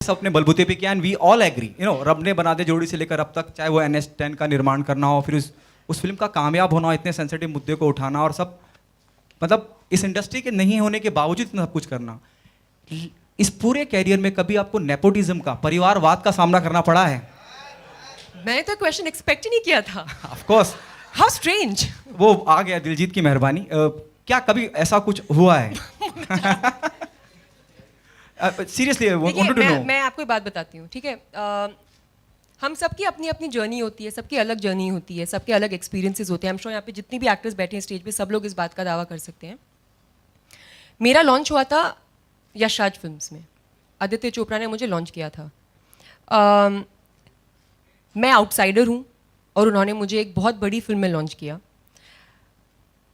सब अपने बलबूते पे किया and we all agree, you know, रब ने बना दे जोड़ी से लेकर अब तक, चाहे वो NH10 का निर्माण करना हो, फिर उस फिल्म का कामयाब होना, इतने सेंसिटिव मुद्दे को उठाना और सब, मतलब इस इंडस्ट्री के नहीं होने के बावजूद इतना सब कुछ करना। इस पूरे कैरियर में कभी आपको नेपोटिज्म का, परिवारवाद का सामना करना पड़ा है? मैंने तो क्वेश्चन एक्सपेक्ट ही नहीं किया था। Of course. How strange. वो आ गया, दिलजीत की मेहरबानी। क्या कभी ऐसा कुछ हुआ है? Seriously wanted to know. मैं आपको एक बात बताती हूँ, ठीक है? हम सबकी अपनी अपनी जर्नी होती है, सबकी अलग जर्नी होती है, सबके अलग एक्सपीरियंसेस होते हैं। आई एम श्योर यहाँ पे जितनी भी एक्टर्स बैठे हैं स्टेज पे, सब लोग इस बात का दावा कर सकते हैं। मेरा लॉन्च हुआ था यशराज फिल्म्स में, आदित्य चोपड़ा ने मुझे लॉन्च किया था। मैं आउटसाइडर हूँ और उन्होंने मुझे एक बहुत बड़ी फिल्म में लॉन्च किया।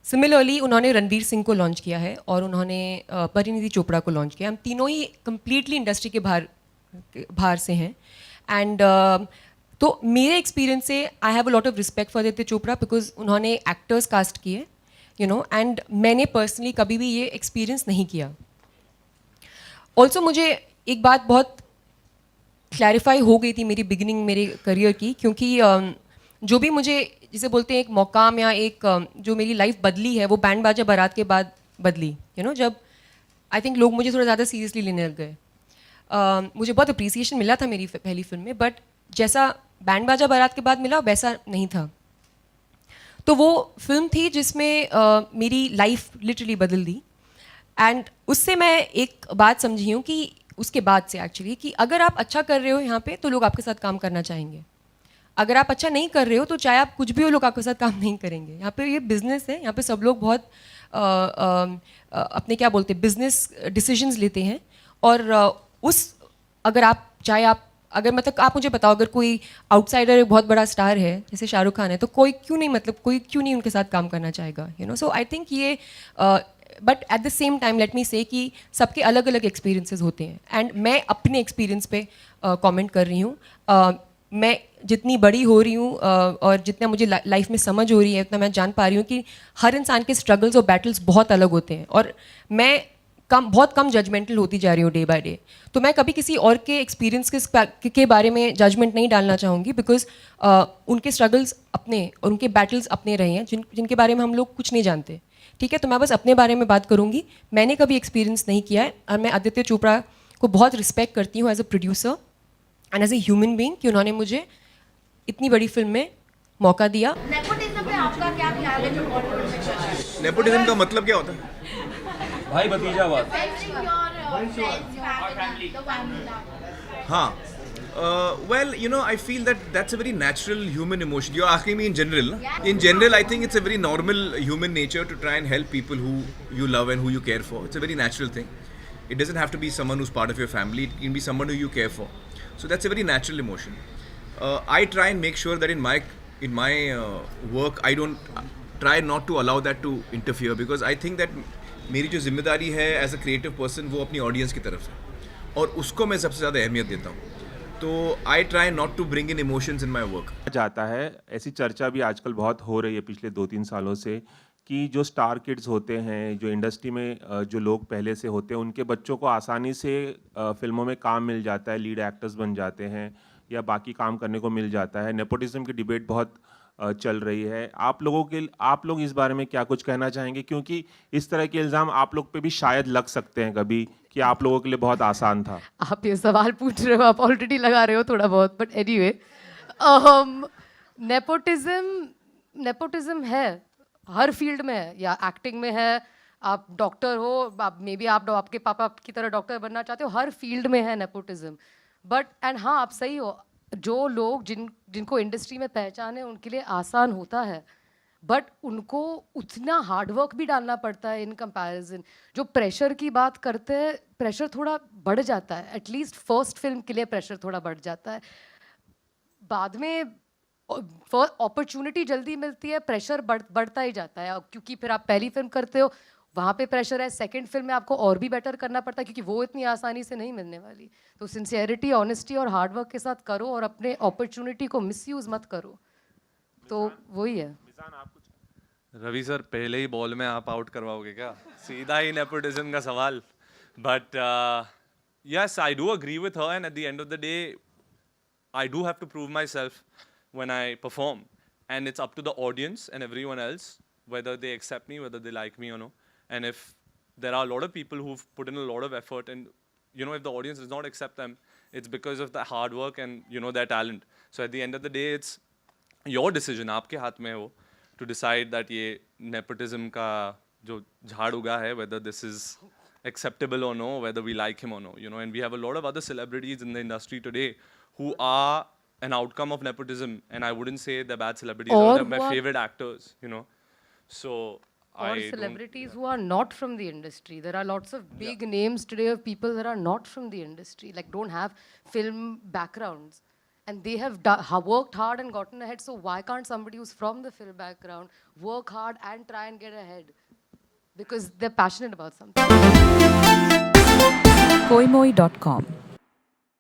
सिमिलरली उन्होंने रणवीर सिंह को लॉन्च किया है और उन्होंने परिणीति चोपड़ा को लॉन्च किया। हम तीनों ही कम्प्लीटली इंडस्ट्री के बाहर से हैं। एंड तो मेरे एक्सपीरियंस से I have a lot of respect for Aditya Chopra because उन्होंने एक्टर्स कास्ट किए, यू नो, एंड मैंने पर्सनली कभी भी ये एक्सपीरियंस नहीं किया। ऑल्सो मुझे एक बात बहुत क्लैरिफाई हो गई थी मेरी बिगिनिंग मेरे करियर की, क्योंकि जो भी मुझे जिसे बोलते हैं एक मौकाम या एक जो मेरी लाइफ बदली है वो बैंड बाजा बारात के बाद बदली, यू नो, जब आई थिंक लोग मुझे थोड़ा ज़्यादा सीरियसली लेने लग गए। मुझे बहुत अप्रिसिएशन मिला था मेरी पहली फिल्म में, बट जैसा बैंड बाजा बारात के बाद मिला वैसा नहीं था। तो वो फिल्म थी जिसमें मेरी लाइफ लिटरली बदल दी। एंड उससे मैं एक बात समझी हूँ कि उसके बाद से एक्चुअली कि अगर आप अच्छा कर रहे हो यहाँ पे तो लोग आपके साथ काम करना चाहेंगे। अगर आप अच्छा नहीं कर रहे हो तो चाहे आप कुछ भी हो, लोग आपके साथ काम नहीं करेंगे। यहाँ पे ये बिजनेस है, यहाँ पे सब लोग बहुत अपने क्या बोलते हैं बिजनेस डिसीजंस लेते हैं। और अगर आप चाहे आप अगर मतलब आप मुझे बताओ, अगर कोई आउटसाइडर एक बहुत बड़ा स्टार है जैसे शाहरुख खान है, तो कोई क्यों नहीं उनके साथ काम करना चाहेगा, you know. So I think ये but at the same time let me say कि सबके अलग अलग एक्सपीरियंसेस होते हैं एंड मैं अपने एक्सपीरियंस पे कमेंट कर रही हूँ। मैं जितनी बड़ी हो रही हूँ और जितना मुझे लाइफ में समझ हो रही है उतना मैं जान पा रही हूँ कि हर इंसान के स्ट्रगल्स और बैटल्स बहुत अलग होते हैं और मैं बहुत कम जजमेंटल होती जा रही हूँ डे बाय डे। तो मैं कभी किसी और के एक्सपीरियंस के बारे में जजमेंट नहीं डालना चाहूँगी बिकॉज उनके स्ट्रगल्स अपने और उनके बैटल्स अपने रहे हैं जिनके बारे में हम लोग कुछ नहीं जानते, ठीक है। तो मैं बस अपने बारे में बात करूँगी। मैंने कभी एक्सपीरियंस नहीं किया है और मैं आदित्य चोपड़ा को बहुत रिस्पेक्ट करती हूँ as a producer and as a human being कि उन्होंने मुझे इतनी बड़ी फिल्म में मौका दिया। नेपोटिज्म पे आपका क्या ख्याल है जो बॉलीवुड में चल रहा है? नेपोटिज्म का मतलब क्या होता है? भाई भतीजावाद। हाँ, well, you know, I feel that that's a very natural human emotion. You're asking me in general. In general, I think it's a very normal human nature to try and help people who you love and who you care for. It's a very natural thing. It doesn't have to be someone who's part of your family. It can be someone who you care for. So that's a very natural emotion. I try and make sure that in my work, I don't try not to allow that to interfere because I think that मेरी जो जिम्मेदारी है as a creative person वो अपनी audience की तरफ है और उसको मैं सबसे ज़्यादा अहमियत देता हूँ। तो I try not to bring in emotions in my work. जाता है, ऐसी चर्चा भी आजकल बहुत हो रही है पिछले 2-3 सालों से कि जो स्टार किड्स होते हैं, जो इंडस्ट्री में जो लोग पहले से होते हैं, उनके बच्चों को आसानी से फिल्मों में काम मिल जाता है, लीड एक्टर्स बन जाते हैं या बाकी काम करने को मिल जाता है। नेपोटिज्म की डिबेट बहुत चल रही है। आप लोग इस बारे में क्या कुछ कहना चाहेंगे, क्योंकि इस तरह के इल्ज़ाम आप लोग पे भी शायद लग सकते हैं कभी कि आप लोगों के लिए बहुत आसान था। आप ये सवाल पूछ रहे हो, आप ऑलरेडी लगा रहे हो थोड़ा बहुत, बट एनीवे नेपोटिज्म है हर फील्ड में है, या एक्टिंग में है, आप डॉक्टर हो, आप मे बी आप आपके पापा की तरह डॉक्टर बनना चाहते हो, हर फील्ड में है नेपोटिज्म। बट एंड हाँ, आप सही हो, जो लोग जिनको इंडस्ट्री में पहचान है उनके लिए आसान होता है, बट उनको उतना हार्डवर्क भी डालना पड़ता है इन कंपैरिजन। जो प्रेशर की बात करते हैं, प्रेशर थोड़ा बढ़ जाता है, एटलीस्ट फर्स्ट फिल्म के लिए प्रेशर थोड़ा बढ़ जाता है। बाद में अपॉर्चुनिटी जल्दी मिलती है, प्रेशर बढ़ता ही जाता है, क्योंकि फिर आप पहली फिल्म करते हो, वहाँ पे प्रेशर है, सेकंड फिल्म में आपको और भी बेटर करना पड़ता है क्योंकि वो इतनी आसानी से नहीं मिलने वाली। तो सिंसियरिटी, ऑनेस्टी और हार्डवर्क के साथ करो और अपने अपॉर्चुनिटी को मिसयूज मत करो। तो वही है। रवि सर, पहले ही बॉल में आप आउट करवाओगे क्या? सीधा ही नेपोटिज्म का सवाल। But yes, I do agree with her, and at the end of the day, I do have to prove myself when I perform, and it's up to the audience and everyone else whether they accept me, whether they like me or no. And if there are a lot of people who've put in a lot of effort, and you know, if the audience does not accept them, it's because of the hard work and you know their talent. So at the end of the day, it's your decision, आपके हाथ में है वो, to decide that ये nepotism का जो झाड़ उगा है, whether this is acceptable or no, whether we like him or no, you know. And we have a lot of other celebrities in the industry today who are an outcome of nepotism, and I wouldn't say they're bad celebrities or Or they're my who are- favorite actors, you know. So or I don't- celebrities who are not from the industry. There are lots of big names today of people that are not from the industry, like don't have film backgrounds. And they have worked hard and gotten ahead. So why can't somebody who's from the film background work hard and try and get ahead? Because they're passionate about something. Koimoi.com